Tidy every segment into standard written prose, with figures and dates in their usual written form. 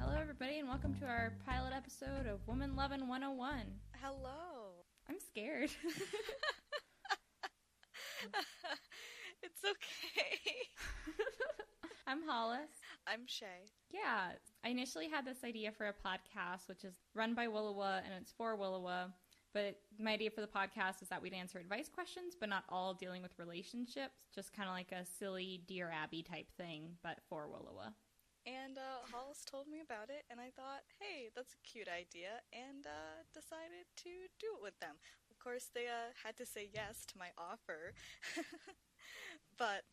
Hello, everybody, and welcome to our pilot episode of Woman Lovin' 101. Hello. I'm scared. It's okay. I'm Hollis. I'm Shay. Yeah, I initially had this idea for a podcast, which is run by Willowa, and it's for Willowa. But my idea for the podcast is that we'd answer advice questions, but not all dealing with relationships, just kind of like a silly Dear Abby type thing, but for Willowa. And Hollis told me about it, and I thought, hey, that's a cute idea, and decided to do it with them. Of course, they had to say yes to my offer, but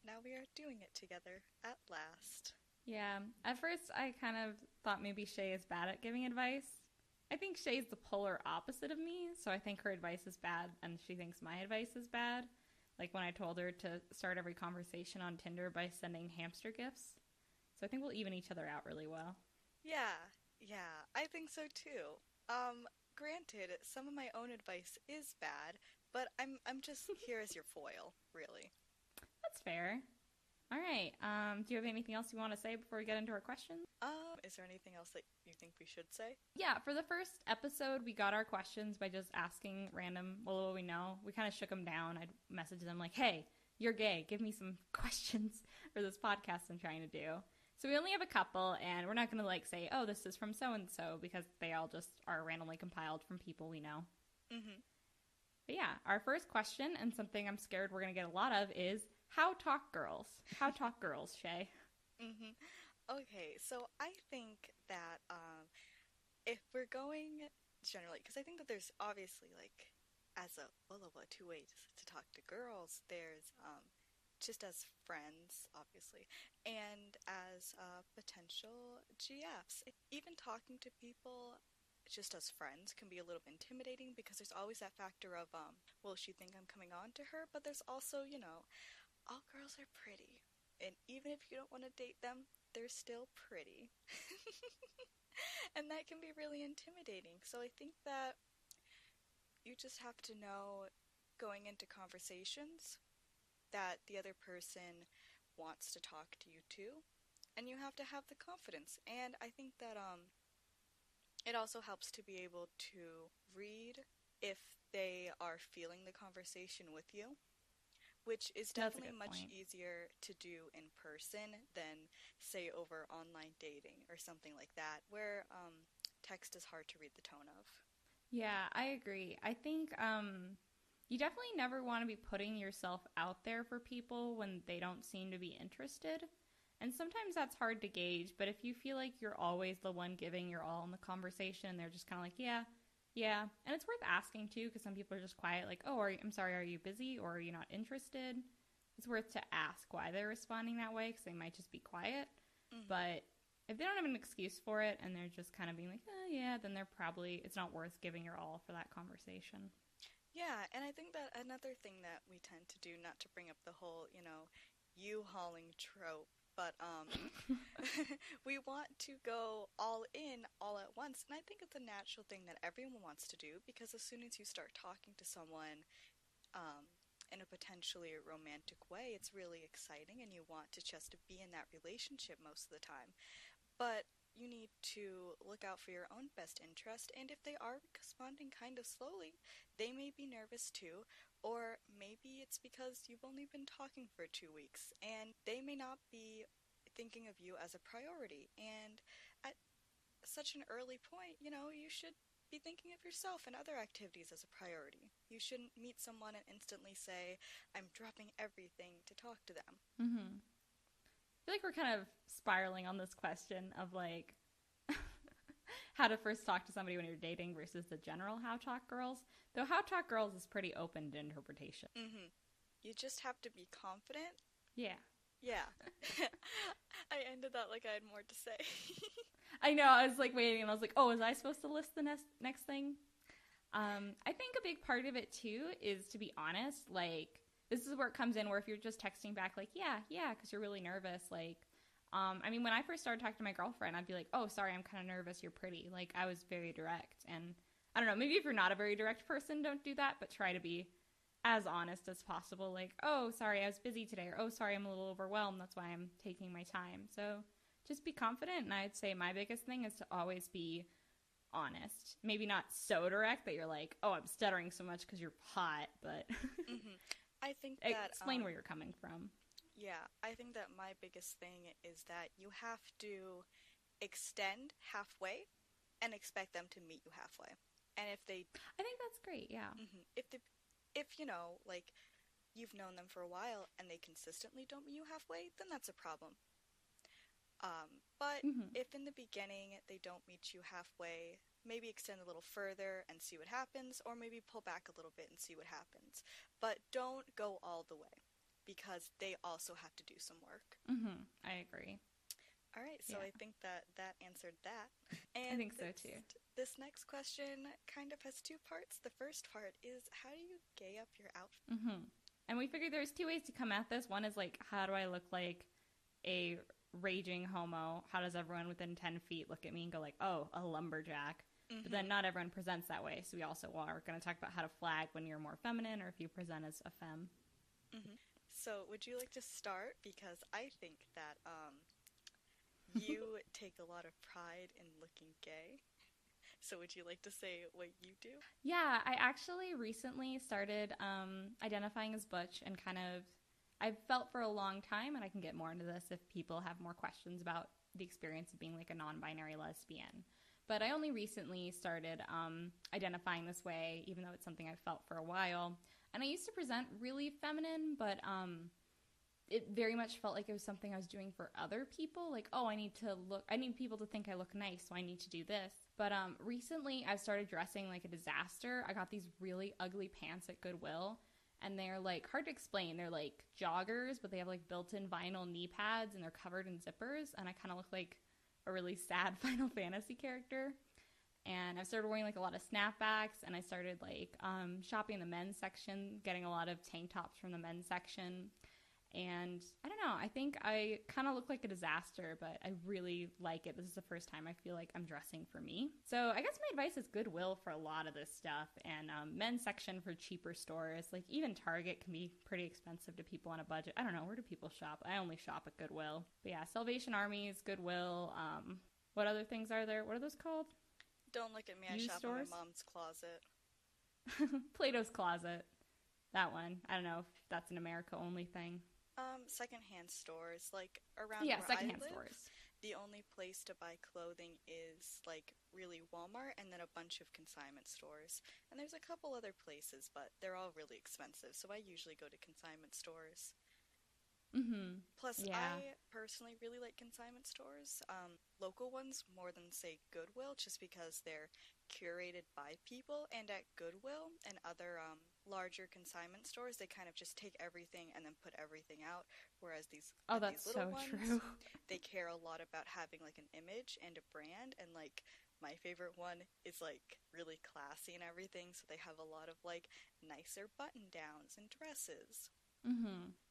now we are doing it together at last. Yeah, at first I kind of thought maybe Shay is bad at giving advice. I think Shay's the polar opposite of me, so I think her advice is bad, and she thinks my advice is bad. Like when I told her to start every conversation on Tinder by sending hamster gifts. So I think we'll even each other out really well. Yeah, I think so too. Granted, some of my own advice is bad, but I'm just here as your foil, really. That's fair. All right. Do you have anything else you want to say before we get into our questions? Is there anything else that you think we should say? Yeah, for the first episode, we got our questions by just asking random Willow we know. We kind of shook them down. I'd message them like, hey, you're gay. Give me some questions for this podcast I'm trying to do. So we only have a couple, and we're not going to like say, oh, this is from so-and-so, because they all just are randomly compiled from people we know. Mm-hmm. But yeah, our first question, and something I'm scared we're going to get a lot of, is how talk girls? How talk girls, Shay? Mm-hmm. Okay, so I think that if we're going generally, because I think that there's obviously, like, as a two ways to talk to girls. There's just as friends, obviously, and as potential GFs. Even talking to people just as friends can be a little bit intimidating because there's always that factor of, will she think I'm coming on to her? But there's also, all girls are pretty. And even if you don't want to date them, they're still pretty. And that can be really intimidating. So I think that you just have to know going into conversations that the other person wants to talk to you too, and you have to have the confidence. And I think that it also helps to be able to read if they are feeling the conversation with you, which is definitely much easier to do in person than, say, over online dating or something like that, where text is hard to read the tone of. Yeah, I agree. I think you definitely never want to be putting yourself out there for people when they don't seem to be interested. And sometimes that's hard to gauge, but if you feel like you're always the one giving your all in the conversation, they're just kind of like, yeah. And it's worth asking, too, because some people are just quiet, like, oh, I'm sorry, are you busy, or are you not interested? It's worth to ask why they're responding that way, because they might just be quiet. Mm-hmm. But if they don't have an excuse for it, and they're just kind of being like, oh, yeah, then it's not worth giving your all for that conversation. Yeah, and I think that another thing that we tend to do, not to bring up the whole, U-hauling trope, but we want to go all in all at once, and I think it's a natural thing that everyone wants to do, because as soon as you start talking to someone in a potentially romantic way, it's really exciting, and you want to just be in that relationship most of the time. But you need to look out for your own best interest, and if they are responding kind of slowly, they may be nervous too, or maybe it's because you've only been talking for 2 weeks, and they may not be thinking of you as a priority, and at such an early point, you should be thinking of yourself and other activities as a priority. You shouldn't meet someone and instantly say, I'm dropping everything to talk to them. Mm-hmm. I feel like we're kind of spiraling on this question of like how to first talk to somebody when you're dating versus the general how talk girls. Though how talk girls is pretty open to interpretation. Mm-hmm. You just have to be confident. Yeah. I ended that like I had more to say. I know. I was like waiting and I was like, oh, was I supposed to list the next thing? I think a big part of it too is to be honest. Like, this is where it comes in, where if you're just texting back like, yeah, because you're really nervous, like, when I first started talking to my girlfriend, I'd be like, oh, sorry, I'm kind of nervous, you're pretty. Like, I was very direct, and I don't know, maybe if you're not a very direct person, don't do that, but try to be as honest as possible. Like, oh, sorry, I was busy today, or oh, sorry, I'm a little overwhelmed, that's why I'm taking my time. So just be confident. And I'd say my biggest thing is to always be honest. Maybe not so direct that you're like, oh, I'm stuttering so much because you're hot, but I think that explain where you're coming from. Yeah, I think that my biggest thing is that you have to extend halfway and expect them to meet you halfway. And if they, I think that's great. Yeah. if you know, like you've known them for a while and they consistently don't meet you halfway, then that's a problem. But if in the beginning they don't meet you halfway, maybe extend a little further and see what happens, or maybe pull back a little bit and see what happens. But don't go all the way, because they also have to do some work. I agree. All right, so I think that answered that. And I think so too. This next question kind of has two parts. The first part is, how do you gay up your outfit? And we figured there's two ways to come at this. One is like, how do I look like a raging homo? How does everyone within 10 feet look at me and go like, oh, a lumberjack? But then not everyone presents that way. So we also are going to talk about how to flag when you're more feminine or if you present as a femme. So would you like to start? Because I think that you take a lot of pride in looking gay. So would you like to say what you do? Yeah, I actually recently started identifying as butch, and kind of, I've felt for a long time, and I can get more into this if people have more questions about the experience of being like a non-binary lesbian. But I only recently started identifying this way, even though it's something I've felt for a while. And I used to present really feminine, but it very much felt like it was something I was doing for other people. Like, oh, I need people to think I look nice, so I need to do this. But recently I've started dressing like a disaster. I got these really ugly pants at Goodwill, and they're like hard to explain. They're like joggers, but they have like built-in vinyl knee pads, and they're covered in zippers, and I kind of look like a really sad Final Fantasy character. And I started wearing like a lot of snapbacks, and I started like shopping in the men's section, getting a lot of tank tops from the men's section. And I don't know, I think I kind of look like a disaster, but I really like it. This is the first time I feel like I'm dressing for me. So I guess my advice is Goodwill for a lot of this stuff, and men's section for cheaper stores. Like even Target can be pretty expensive to people on a budget. I don't know, where do people shop? I only shop at Goodwill. But yeah, Salvation Armies, Goodwill. What other things are there? What are those called? Don't look at me, I shop in my mom's closet. Plato's Closet. That one. I don't know if that's an America only thing. Secondhand stores, like around where secondhand I live, stores. The only place to buy clothing is like really Walmart, and then a bunch of consignment stores. And there's a couple other places, but they're all really expensive, so I usually go to consignment stores. Plus, I personally really like consignment stores, local ones more than, say, Goodwill, just because they're curated by people. And at Goodwill and other larger consignment stores, they kind of just take everything and then put everything out, whereas these little ones, true. They care a lot about having like an image and a brand, and like my favorite one is like really classy and everything, so they have a lot of like nicer button downs and dresses.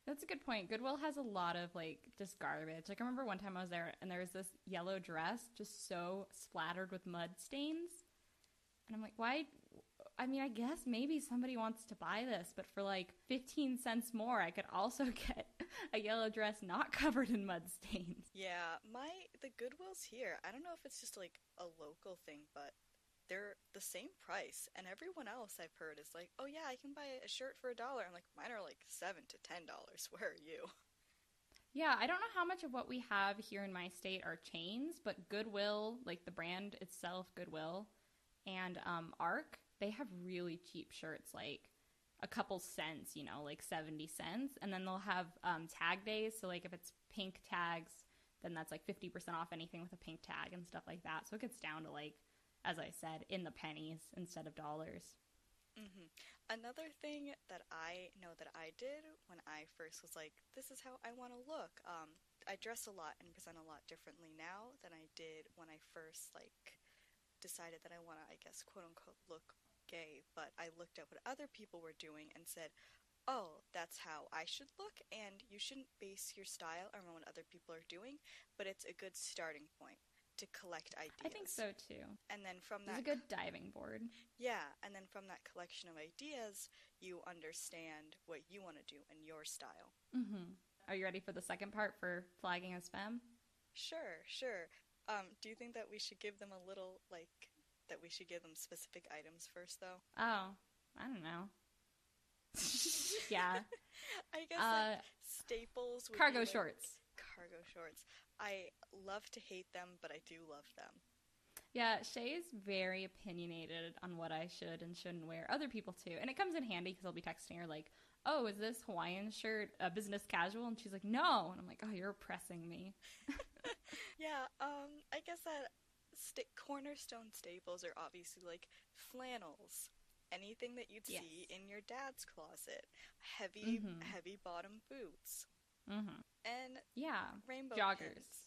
That's a good point. Goodwill has a lot of like just garbage. Like I remember one time I was there and there was this yellow dress just so splattered with mud stains, and I'm like, why? I mean, I guess maybe somebody wants to buy this, but for like 15 cents more I could also get a yellow dress not covered in mud stains. Yeah, the Goodwills here, I don't know if it's just like a local thing, but they're the same price, and everyone else I've heard is like, oh yeah, I can buy a shirt for $1. I'm like, mine are like $7 to $10. Where are you? Yeah, I don't know how much of what we have here in my state are chains, but Goodwill, like the brand itself, Goodwill, and ARC, they have really cheap shirts, like a couple cents, like 70 cents, and then they'll have tag days, so like if it's pink tags, then that's like 50% off anything with a pink tag and stuff like that, so it gets down to like, as I said, in the pennies instead of dollars. Another thing that I know that I did when I first was like, this is how I want to look. I dress a lot and present a lot differently now than I did when I first like decided that I want to, I guess, quote unquote, look gay. But I looked at what other people were doing and said, oh, that's how I should look, and you shouldn't base your style around what other people are doing, but it's a good starting point to collect ideas. I think so too. And then from that, it's a good diving board. Yeah, and then from that collection of ideas, you understand what you want to do in your style. Are you ready for the second part for flagging as femme? Sure, sure. Do you think that we should give them a little, like, that we should give them specific items first, though? Oh, I don't know. Yeah. I guess, like, staples would be, Cargo like, shorts. cargo shorts. I love to hate them, but I do love them. Yeah, Shay is very opinionated on what I should and shouldn't wear. Other people too. And it comes in handy because I'll be texting her like, oh, is this Hawaiian shirt a business casual? And she's like, no. And I'm like, oh, you're oppressing me. Yeah, I guess that cornerstone staples are obviously like flannels, anything that you'd Yes. see in your dad's closet, heavy, Mm-hmm. heavy bottom boots, Mm-hmm. and Yeah. rainbow Joggers. pins.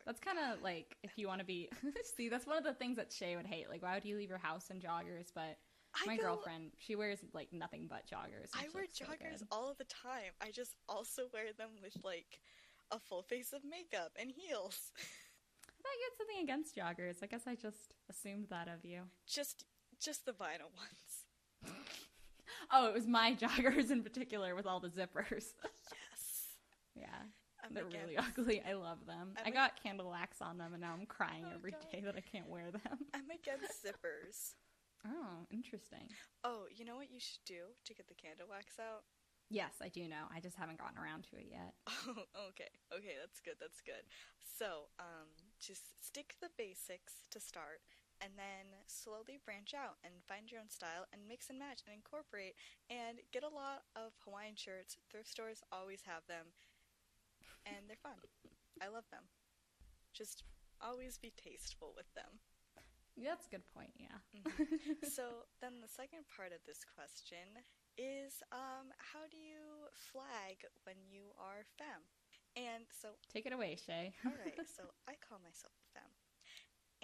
That's kind of like if you want to be. See, that's one of the things that Shay would hate. Like, why would you leave your house in joggers? But my girlfriend, she wears like nothing but joggers. And I she wear looks so joggers good. all of the time. I just also wear them with like a full face of makeup and heels. I thought you had something against joggers. I guess I just assumed that of you. Just the vinyl ones. Oh, it was my joggers in particular with all the zippers. Yes. Yeah. I'm They're really against- ugly. I love them. I'm I ag- got candle wax on them, and now I'm crying Oh, every God. day that I can't wear them. I'm against zippers. Oh, interesting. Oh, you know what you should do to get the candle wax out? Yes, I do know. I just haven't gotten around to it yet. Oh, okay. Okay, that's good. That's good. So, just stick to the basics to start, and then slowly branch out and find your own style and mix and match and incorporate and get a lot of Hawaiian shirts. Thrift stores always have them, and they're fun. I love them. Just always be tasteful with them. Yeah, that's a good point, yeah. So then the second part of this question is how do you flag when you are femme? And so, Take it away, Shay. all right, so I call myself a femme.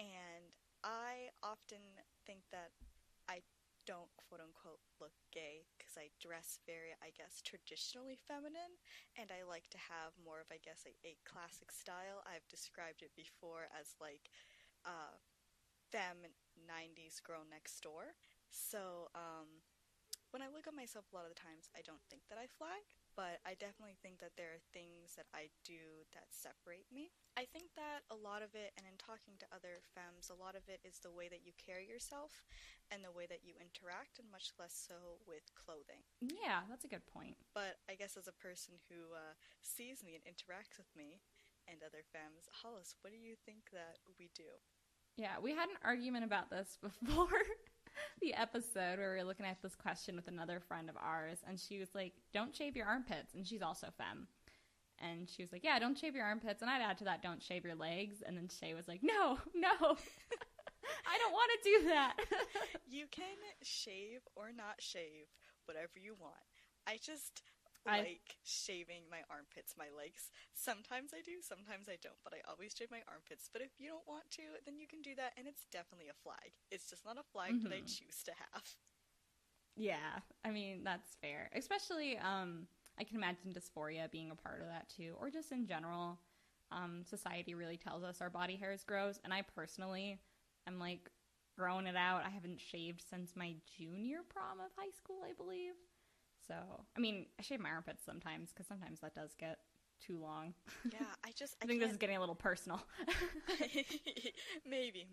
And I often think that I don't quote unquote look gay because I dress very, I guess, traditionally feminine, and I like to have more of, I guess, a classic style. I've described it before as like femme 90s girl next door. So when I look at myself a lot of the times, I don't think that I flag, but I definitely think that there are things that I do that separate me. I think that a lot of it, and in talking to other femmes, a lot of it is the way that you carry yourself and the way that you interact, and much less so with clothing. Yeah, that's a good point. But I guess as a person who sees me and interacts with me and other femmes, Hollis, what do you think that we do? Yeah, we had an argument about this before the episode where we were looking at this question with another friend of ours, and she was like, don't shave your armpits, and she's also femme. And she was like, yeah, don't shave your armpits, and I'd add to that, don't shave your legs, and then Shay was like, no, I don't want to do that. You can shave or not shave whatever you want. I just I- like shaving my armpits, my legs. Sometimes I do, sometimes I don't, but I always shave my armpits. But if you don't want to, then you can do that, and it's definitely a flag. It's just not a flag that I choose to have. Yeah, I mean, that's fair. Especially, I can imagine dysphoria being a part of that too, or just in general. Society really tells us our body hairs grows, and I personally am like growing it out. I haven't shaved since my junior prom of high school, I believe. So, I mean, I shave my armpits sometimes because sometimes that does get too long. Yeah, I think this is getting a little personal. Maybe.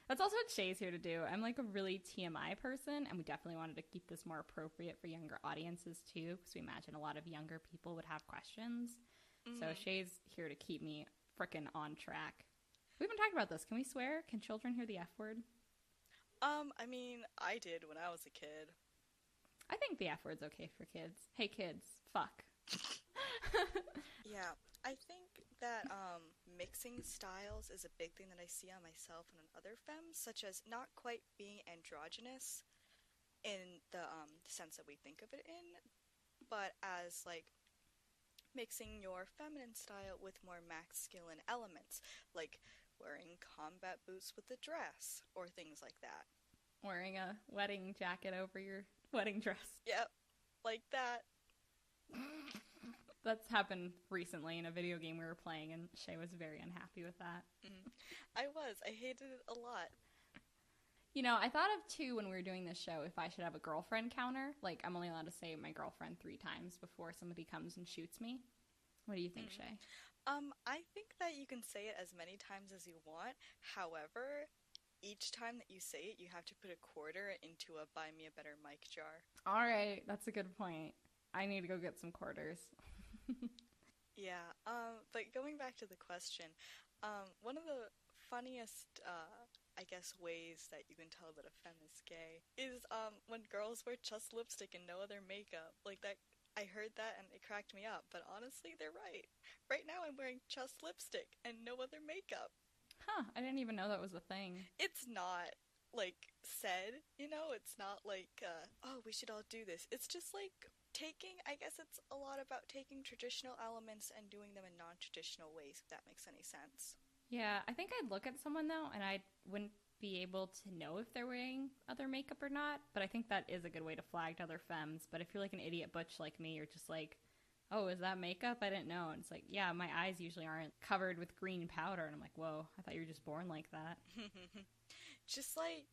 That's also what Shay's here to do. I'm like a really TMI person, and we definitely wanted to keep this more appropriate for younger audiences too, because we imagine a lot of younger people would have questions. So Shay's here to keep me frickin' on track. We've been talking about this. Can we swear? Can children hear the F word? I mean, I did when I was a kid. I think the F word's okay for kids. Hey kids, fuck. Yeah, I think that mixing styles is a big thing that I see on myself and on other femmes, such as not quite being androgynous in the sense that we think of it in, but as like mixing your feminine style with more masculine elements, like wearing combat boots with a dress or things like that. Wearing a wedding jacket over your wedding dress. Yep, like that. That's happened recently in a video game we were playing, and Shay was very unhappy with that. I hated it a lot. You know, I thought of too when we were doing this show if I should have a girlfriend counter. Like, I'm only allowed to say my girlfriend 3 times before somebody comes and shoots me. What do you think, Shay? I think that you can say it as many times as you want. However, each time that you say it, you have to put a quarter into a buy me a better mic jar. All right, that's a good point. I need to go get some quarters. Yeah, but going back to the question, one of the funniest, I guess, ways that you can tell that a femme is gay is, when girls wear just lipstick and no other makeup. Like that, I heard that and it cracked me up, but honestly, they're right. Right now I'm wearing just lipstick and no other makeup. Huh, I didn't even know that was a thing. It's not, like, said, it's not like, oh, we should all do this. It's just like I guess it's a lot about taking traditional elements and doing them in non-traditional ways, if that makes any sense. Yeah, I think I'd look at someone though, and I wouldn't be able to know if they're wearing other makeup or not. But I think that is a good way to flag to other femmes. But if you're like an idiot butch like me, you're just like, oh, is that makeup? I didn't know. And it's like, yeah, my eyes usually aren't covered with green powder. And I'm like, whoa, I thought you were just born like that. Just like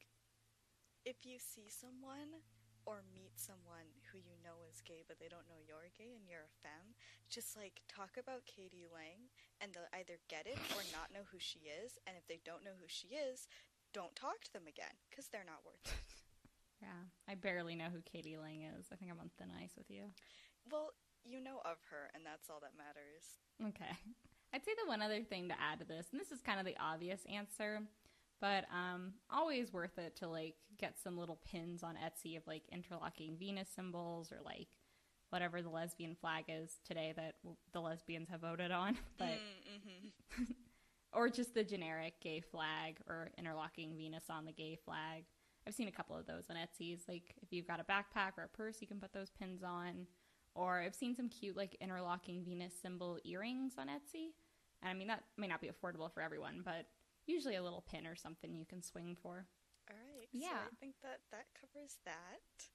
if you see someone or meet someone who you know is gay but they don't know you're gay and you're a femme, just like talk about Katie Lang and they'll either get it or not know who she is, and if they don't know who she is, don't talk to them again because they're not worth it. Yeah, I barely know who Katie Lang is. I think I'm on thin ice with you. Well, you know of her and that's all that matters. Okay. I'd say the one other thing to add to this, and this is kind of the obvious answer, but always worth it to like get some little pins on Etsy of like interlocking Venus symbols or like whatever the lesbian flag is today that the lesbians have voted on, but or just the generic gay flag or interlocking Venus on the gay flag. I've seen a couple of those on Etsy's. Like if you've got a backpack or a purse, you can put those pins on. Or I've seen some cute like interlocking Venus symbol earrings on Etsy. And I mean, that may not be affordable for everyone, but usually a little pin or something you can swing for. All right. Yeah. So I think that covers that.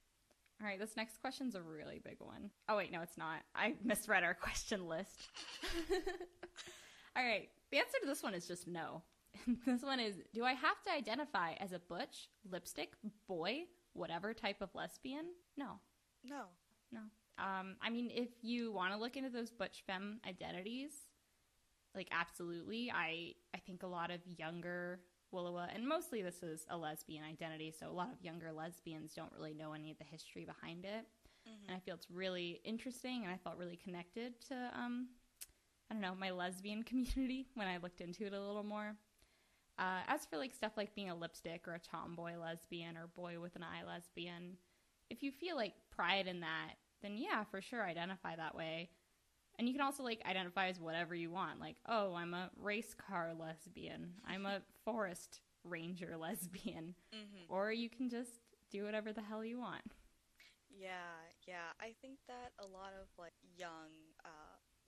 All right, this next question's a really big one. Oh, wait, no, it's not. I misread our question list. All right, the answer to this one is just no. This one is, do I have to identify as a butch, lipstick, boy, whatever type of lesbian? No. No. No. I mean, if you want to look into those butch femme identities, like, absolutely. I think a lot of younger Willowa, and mostly this is a lesbian identity, so a lot of younger lesbians don't really know any of the history behind it. Mm-hmm. And I feel it's really interesting, and I felt really connected to, I don't know, my lesbian community when I looked into it a little more. As for, like, stuff like being a lipstick or a tomboy lesbian or boy with an eye lesbian, if you feel, like, pride in that, then yeah, for sure, identify that way. And you can also, like, identify as whatever you want. Like, oh, I'm a race car lesbian. I'm a forest ranger lesbian. Mm-hmm. Or you can just do whatever the hell you want. Yeah. I think that a lot of, like, young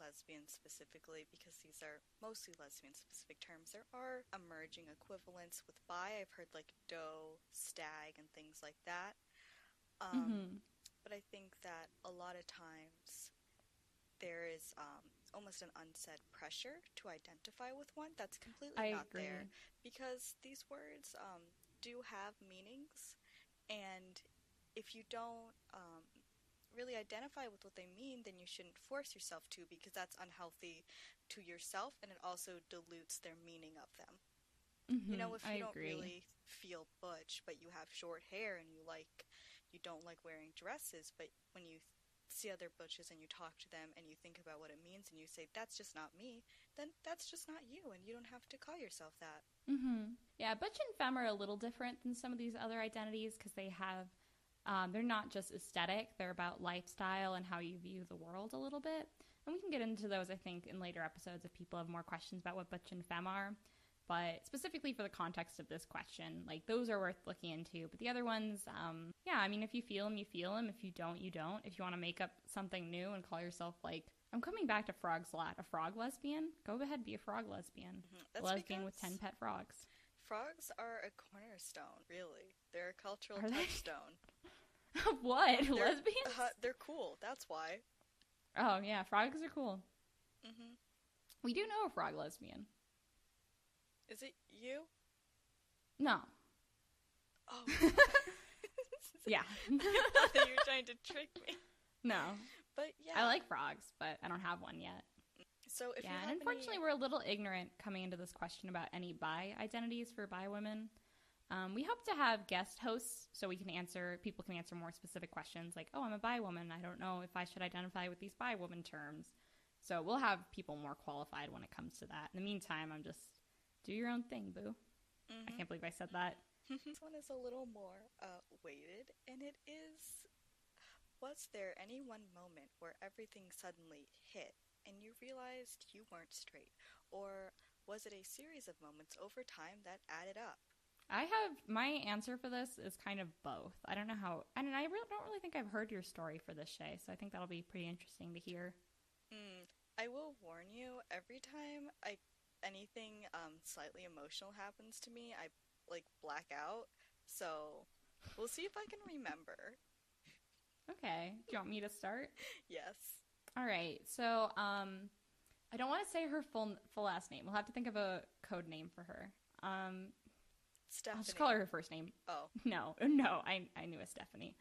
lesbians specifically, because these are mostly lesbian-specific terms, there are emerging equivalents with bi. I've heard, like, doe, stag, and things like that. But I think that a lot of times there is almost an unsaid pressure to identify with one that's completely not there, because these words do have meanings, and if you don't really identify with what they mean, then you shouldn't force yourself to, because that's unhealthy to yourself, and it also dilutes their meaning of them. Mm-hmm, you know, if you don't really feel butch, but you have short hair and you don't like wearing dresses, but when you see other butches and you talk to them and you think about what it means and you say, that's just not me, then that's just not you, and you don't have to call yourself that. Mm-hmm. Yeah, butch and femme are a little different than some of these other identities because they have, they're not just aesthetic, they're about lifestyle and how you view the world a little bit. And we can get into those, I think, in later episodes if people have more questions about what butch and femme are. But specifically for the context of this question, like, those are worth looking into. But the other ones, yeah, I mean, if you feel them, you feel them. If you don't, you don't. If you want to make up something new and call yourself, like, I'm coming back to frogs a lot, a frog lesbian, go ahead, be a frog lesbian. Mm-hmm. A lesbian with 10 pet frogs. Frogs are a cornerstone, really. They're a cultural touchstone. What? Lesbians? They're cool, that's why. Oh, yeah, frogs are cool. Mm-hmm. We do know a frog lesbian. Is it you? No. Oh. Yeah. I thought that you were trying to trick me. No. But yeah. I like frogs, but I don't have one yet. So if Yeah, you and have unfortunately, any, we're a little ignorant coming into this question about any bi identities for bi women. We hope to have guest hosts so people can answer more specific questions like, oh, I'm a bi woman. I don't know if I should identify with these bi woman terms. So we'll have people more qualified when it comes to that. In the meantime, I'm just do your own thing, boo. I mm-hmm. can't believe I said that. This one is a little more weighted, and it is, was there any one moment where everything suddenly hit and you realized you weren't straight? Or was it a series of moments over time that added up? I have my answer for this is kind of both. I don't know how, and I really don't really think I've heard your story for this, Shay. So I think that'll be pretty interesting to hear. I will warn you, every time anything slightly emotional happens to me, I like black out. So we'll see if I can remember. Okay, do you want me to start? Yes. All right. So I don't want to say her full last name. We'll have to think of a code name for her. I'll just call her Stephanie. her first name. Oh. No, I knew a Stephanie.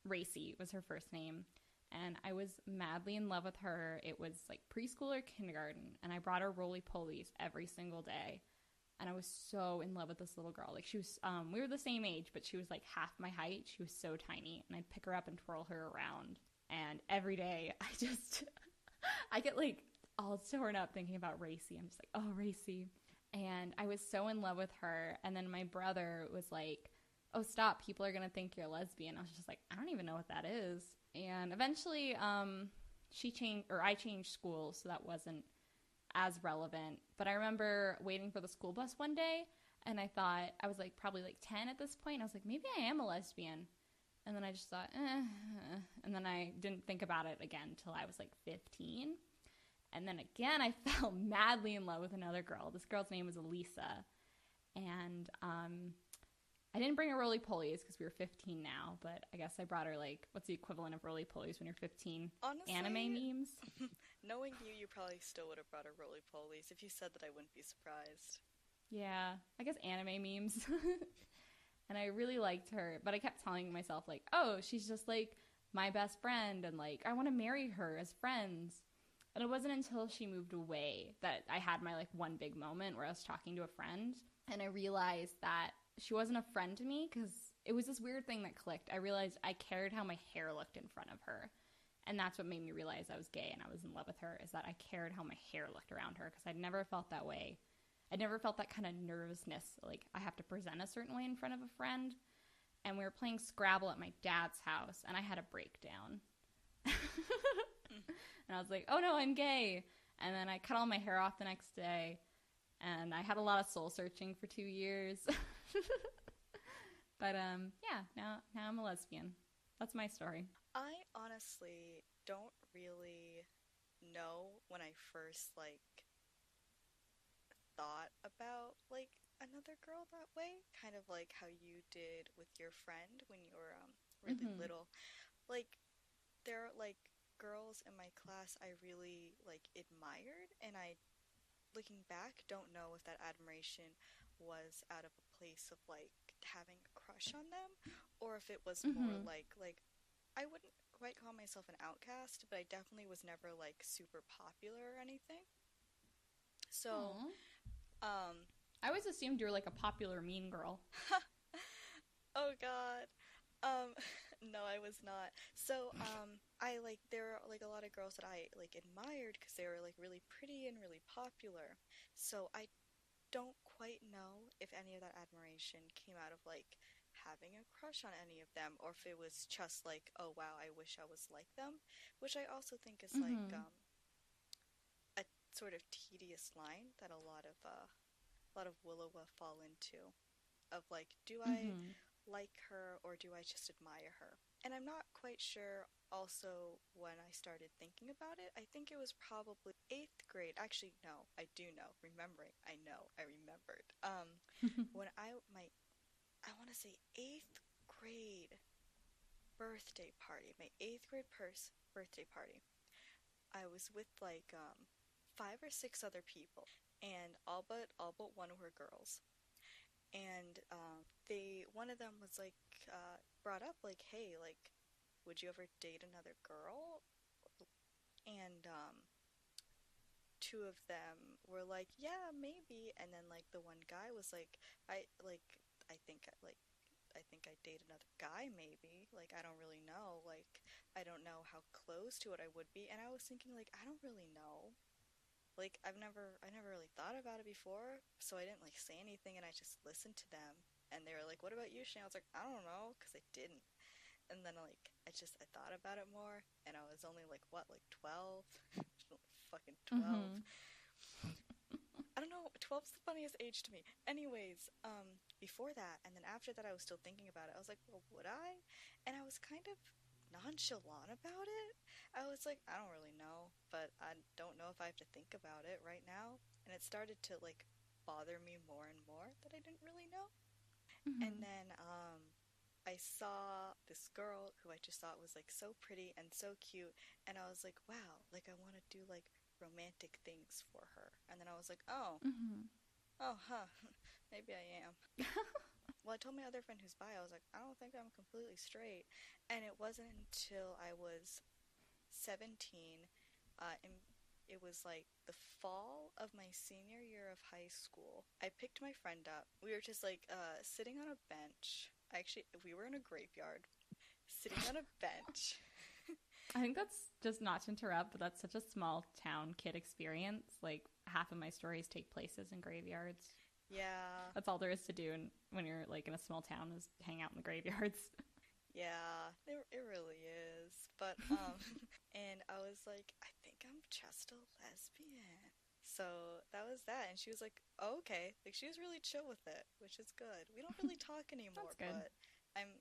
Racy was her first name. And I was madly in love with her. It was like preschool or kindergarten. And I brought her roly-polies every single day. And I was so in love with this little girl. Like she was, we were the same age, but she was like half my height. She was so tiny. And I'd pick her up and twirl her around. And every day I get like all torn up thinking about Racy. I'm just like, oh, Racy. And I was so in love with her. And then my brother was like, oh, stop. People are going to think you're a lesbian. I was just like, I don't even know what that is. And eventually I changed schools, so that wasn't as relevant. But I remember waiting for the school bus one day, and I thought, I was like probably like 10 at this point. I was like, maybe I am a lesbian. And then I just thought, and then I didn't think about it again until I was like 15. And then again, I fell madly in love with another girl. This girl's name was Elisa. And I didn't bring her roly-polies because we were 15 now, but I guess I brought her, like, what's the equivalent of roly-polies when you're 15? Honestly, Anime memes? knowing you, you probably still would have brought her roly-polies. If you said that, I wouldn't be surprised. Yeah, I guess anime memes. And I really liked her, but I kept telling myself, like, oh, she's just, like, my best friend, and, like, I want to marry her as friends. And it wasn't until she moved away that I had my, like, one big moment where I was talking to a friend, and I realized that she wasn't a friend to me because it was this weird thing that clicked. I realized I cared how my hair looked in front of her. And that's what made me realize I was gay and I was in love with her, is that I cared how my hair looked around her because I'd never felt that way. I'd never felt that kind of nervousness, like I have to present a certain way in front of a friend. And we were playing Scrabble at my dad's house and I had a breakdown. And I was like, oh no, I'm gay. And then I cut all my hair off the next day. And I had a lot of soul searching for 2 years. But yeah, now I'm a lesbian. That's my story. I honestly don't really know when I first thought about another girl that way, kind of like how you did with your friend when you were really Mm-hmm. little. Like there are girls in my class I really admired, and I, looking back, don't know if that admiration was out of a place of having a crush on them, or if it was more Mm-hmm. I wouldn't quite call myself an outcast, but I definitely was never super popular or anything. So, Aw. um, I always assumed you were like a popular mean girl. oh God. Um, no, I was not. So, I there were a lot of girls that I admired because they were really pretty and really popular. So I don't quite know if any of that admiration came out of having a crush on any of them, or if it was just oh wow, I wish I was like them, which I also think is Mm-hmm. a sort of tedious line that a lot of Willowa fall into, of do I Mm-hmm. like her or do I just admire her? And I'm not quite sure also when I started thinking about it. I think it was probably 8th grade. Actually, no, I do know. Remembering, I know, I remembered. When I want to say 8th grade birthday party, my 8th grade birthday party. I was with 5 or 6 other people, and all but one were girls. And they one of them was brought up hey, would you ever date another girl? And two of them were like, yeah, maybe. And then like the one guy was like, I think I think I date another guy maybe. Like I don't really know. Like I don't know how close to it I would be. And I was thinking like I don't really know. Like I never really thought about it before, so I didn't like say anything and I just listened to them. And they were like, "What about you, Shane?" I was like, "I don't know," because I didn't. And then like I thought about it more, and I was only like what, like 12, fucking 12. Mm-hmm. I don't know, 12's the funniest age to me. Anyways, before that, and then after that, I was still thinking about it. I was like, well, would I? And I was kind of nonchalant about it. I was like, I don't really know, but I don't know if I have to think about it right now. And it started to like bother me more and more that I didn't really know. And Mm-hmm. then, I saw this girl who I just thought was like so pretty and so cute, and I was like, wow, like I want to do like romantic things for her. And then I was like, oh, Mm-hmm. oh, huh, maybe I am. Well, I told my other friend who's bi, I was like, I don't think I'm completely straight. And it wasn't until I was 17, and it was like the fall of my senior year of high school. I picked my friend up. We were just like sitting on a bench. Actually, we were in a graveyard, sitting on a bench. I think that's just not to interrupt, but that's such a small town kid experience. Like half of my stories take places in graveyards. Yeah, That's all there is to do when you're like in a small town is hang out in the graveyards. yeah, it really is. But, and I was like, I think I'm just a lesbian. So that was that. And she was like, oh, okay. Like, she was really chill with it, which is good. We don't really talk That's anymore, good. but I'm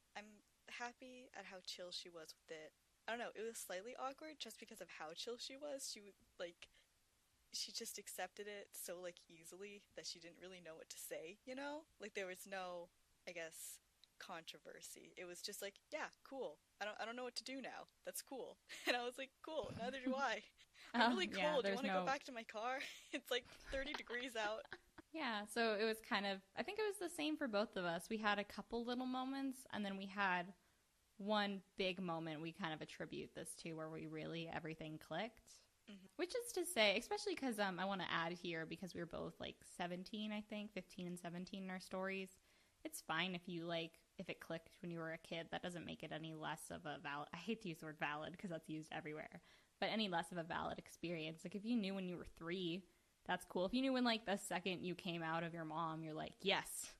happy at how chill she was with it. I don't know, it was slightly awkward just because of how chill she was. She would, like, she just accepted it so, like, easily that she didn't really know what to say, you know? Like, there was no, I guess, controversy. It was just like, yeah, cool. I don't know what to do now. That's cool. And I was like, cool, neither do I. I'm really Yeah, cold. Do you there's want to go no. back to my car? It's like 30 degrees out. Yeah, so it was kind of. I think it was the same for both of us. We had a couple little moments, and then we had one big moment we kind of attribute this to where we really everything clicked. Hmm. Which is to say, especially because I want to add here because we were both like 17, I think, 15 and 17 in our stories. It's fine if you like, if it clicked when you were a kid. That doesn't make it any less of a valid, I hate to use the word valid because that's used everywhere, but any less of a valid experience. Like if you knew when you were 3, that's cool. If you knew when like the second you came out of your mom, you're like, yes,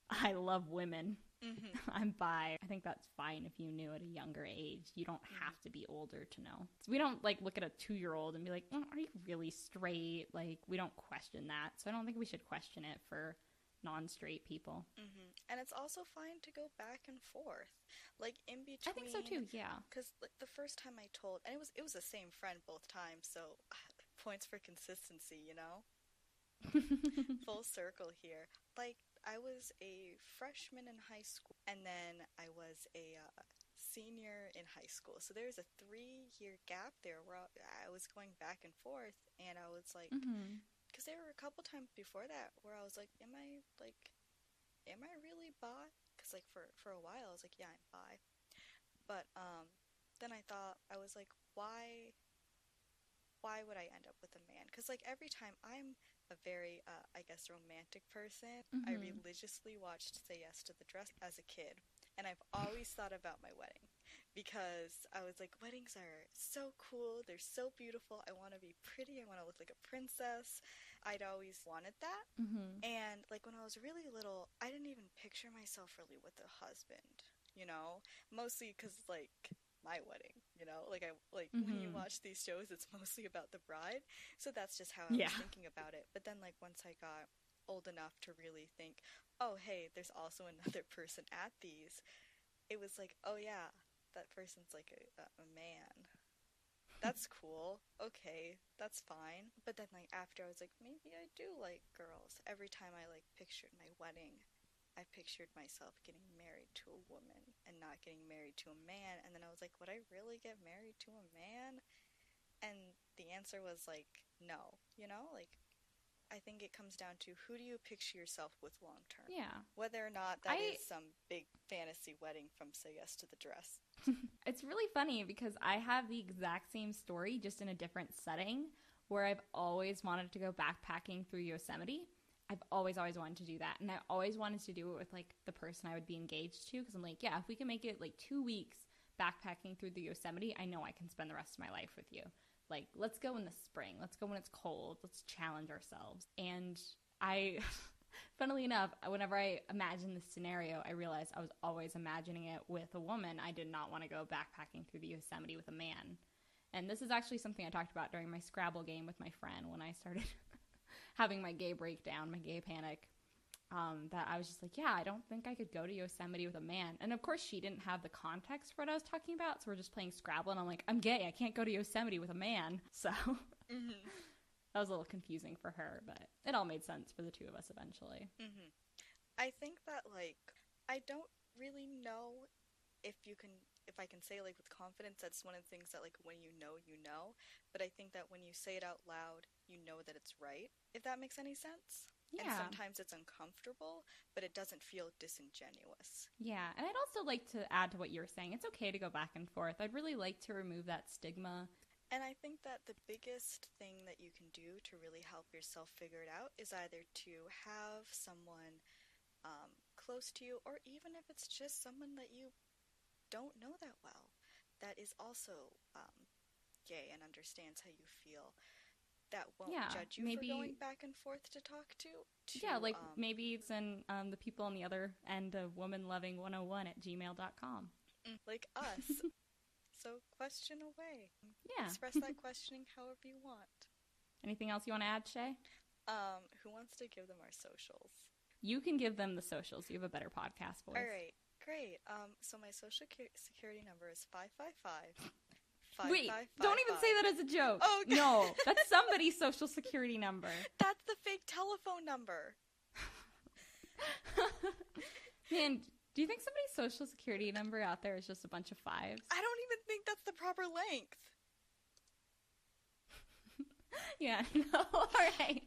I love women. Hmm. I'm bi. I think that's fine if you knew at a younger age. You don't Hmm. have to be older to know. So we don't like look at a 2-year-old and be like, are you really straight? Like we don't question that. So I don't think we should question it for non-straight people. Hmm. And it's also fine to go back and forth, like in I think so between, too. Yeah. because like the first time I told, and it was the same friend both times, so points for consistency, you know. Full circle here. Like, I was a freshman in high school, and then I was a senior in high school. So there's a 3-year gap there where I was going back and forth, and I was like, Mm-hmm. because there were a couple times before that where I was like, am I really bi? Because like for a while I was like, yeah, I'm bi. But then I thought I was like, why would I end up with a man? Because like every time I'm a very, I guess, romantic person. I Mm-hmm. religiously watched Say Yes to the Dress as a kid, and I've always thought about my wedding because I was like, weddings are so cool. They're so beautiful. I want to be pretty. I want to look like a princess. I'd always wanted that. Mm-hmm. And like when I was really little, I didn't even picture myself really with a husband, you know? Mostly because like my wedding, you know? Like I like when you Mm-hmm. watch these shows, it's mostly about the bride. So that's just how I Yeah. was thinking about it. But then like once I got old enough to really think, "Oh, hey, there's also another person at these." It was like, "Oh yeah, that person's like a man." That's cool. Okay, that's fine. But then like after I was like, maybe I do like girls. Every time I like pictured my wedding, I pictured myself getting married to a woman and not getting married to a man. And then I was like, would I really get married to a man? And the answer was like, no. You know, like I think it comes down to who do you picture yourself with long term? Yeah. Whether or not that I is some big fantasy wedding from Say Yes to the Dress. It's really funny because I have the exact same story just in a different setting where I've always wanted to go backpacking through Yosemite. I've always wanted to do that. And I always wanted to do it with, like, the person I would be engaged to. Because I'm like, yeah, if we can make it, like, 2 weeks backpacking through the Yosemite, I know I can spend the rest of my life with you. Like, let's go in the spring. Let's go when it's cold. Let's challenge ourselves. And I, funnily enough, whenever I imagined this scenario, I realized I was always imagining it with a woman. I did not want to go backpacking through the Yosemite with a man. And this is actually something I talked about during my Scrabble game with my friend when I started having my gay breakdown, my gay panic, that I was just like, yeah, I don't think I could go to Yosemite with a man. And of course she didn't have the context for what I was talking about, so we're just playing Scrabble, and I'm like, I'm gay, I can't go to Yosemite with a man. So that was a little confusing for her, but it all made sense for the two of us eventually. I think that, like, I don't really know if I can say, like, with confidence, that's one of the things that, like, when you know, but I think that when you say it out loud, you know that it's right, if that makes any sense. Yeah. And sometimes it's uncomfortable, but it doesn't feel disingenuous. Yeah, and I'd also like to add to what you're saying. It's okay to go back and forth. I'd really like to remove that stigma. And I think that the biggest thing that you can do to really help yourself figure it out is either to have someone close to you, or even if it's just someone that you don't know that well, that is also gay and understands how you feel, that won't judge you for going back and forth to talk to yeah, like maybe it's in the people on the other end of womanloving101@gmail.com. Like us. So question away. Yeah. Express that questioning however you want. Anything else you want to add, Shay? Who wants to give them our socials? You can give them the socials. You have a better podcast voice. All right, great. So my social security number is 555. Wait, don't even say that as a joke. Oh, God. No, that's somebody's social security number. That's the fake telephone number. Man, do you think somebody's social security number out there is just a bunch of fives? I don't even think that's the proper length. Yeah, no. All right.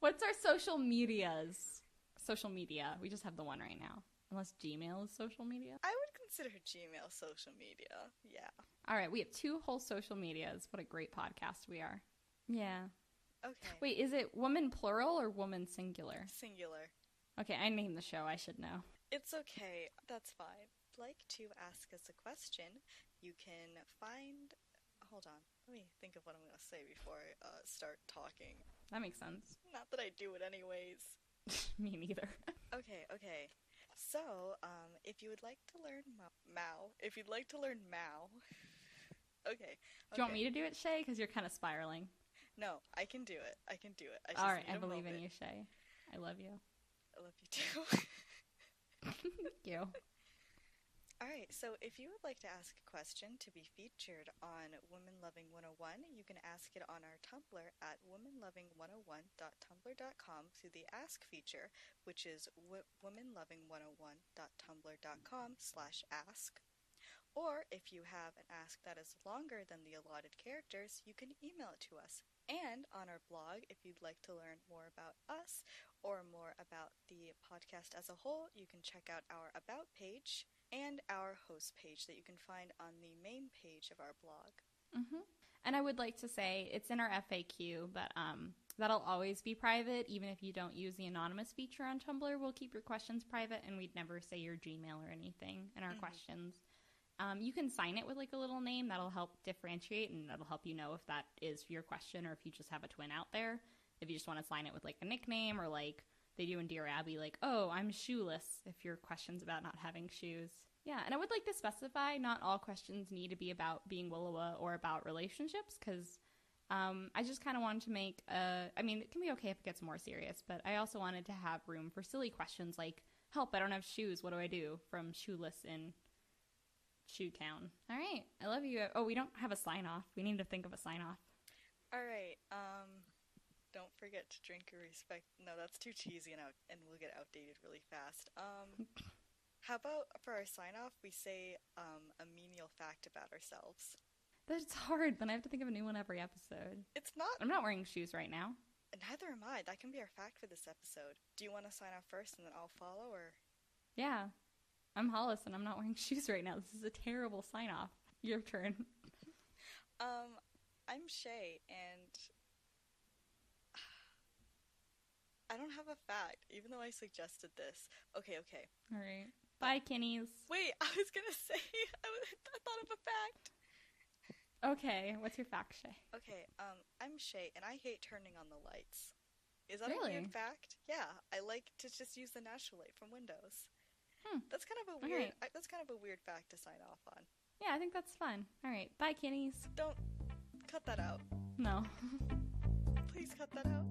What's our social medias? Social media. We just have the one right now. Unless Gmail is social media. I would consider Gmail social media. Yeah. All right. We have 2 whole social medias. What a great podcast we are. Yeah. Okay. Wait, is it woman plural or woman singular? Singular. Okay, I named the show. I should know. It's okay. That's fine. If you'd like to ask us a question, you can find... Hold on. Let me think of what I'm going to say before I start talking. That makes sense. Not that I do it anyways. Me neither. Okay. So, if you would like to learn Mao, okay. Do you want me to do it, Shay? Because you're kind of spiraling. No, I can do it. I just all right, need I a believe moment. in you, Shay. I love you. I love you too. Thank you. Alright, so if you would like to ask a question to be featured on Women Loving 101, you can ask it on our Tumblr at womenloving101.tumblr.com through the Ask feature, which is womenloving101.tumblr.com/ask. Or if you have an ask that is longer than the allotted characters, you can email it to us. And on our blog, if you'd like to learn more about us or more about the podcast as a whole, you can check out our About page and our host page that you can find on the main page of our blog. And I would like to say it's in our FAQ, but that'll always be private. Even if you don't use the anonymous feature on Tumblr, we'll keep your questions private, and we'd never say your Gmail or anything in our questions. You can sign it with like a little name. That'll help differentiate, and that'll help you know if that is your question or if you just have a twin out there. If you just want to sign it with like a nickname, or like they do in Dear Abby, like, oh, I'm shoeless, if your question's about not having shoes. Yeah, and I would like to specify not all questions need to be about being Willowa or about relationships, because I just kind of wanted to make I mean, it can be okay if it gets more serious, but I also wanted to have room for silly questions like, help, I don't have shoes, what do I do? From Shoeless in Shoe Town. All right, I love you. Oh, we don't have a sign-off. We need to think of a sign-off. All right, don't forget to drink your respect. No, that's too cheesy and we'll get outdated really fast. How about for our sign-off, we say a menial fact about ourselves? That's hard. Then I have to think of a new one every episode. It's not. I'm not wearing shoes right now. Neither am I. That can be our fact for this episode. Do you want to sign off first and then I'll follow, or? Yeah. I'm Hollis and I'm not wearing shoes right now. This is a terrible sign-off. Your turn. I'm Shay, and I don't have a fact, even though I suggested this. Okay, okay. All right. Bye, Kinnies. Wait, I was gonna say, I thought of a fact. Okay, what's your fact, Shay? Okay, I'm Shay, and I hate turning on the lights. Is that Really? a weird fact? Yeah, I like to just use the natural light from windows. Hmm. That's kind of a All weird. right. That's kind of a weird fact to sign off on. Yeah, I think that's fun. All right. Bye, Kinnies. Don't cut that out. No. Please cut that out.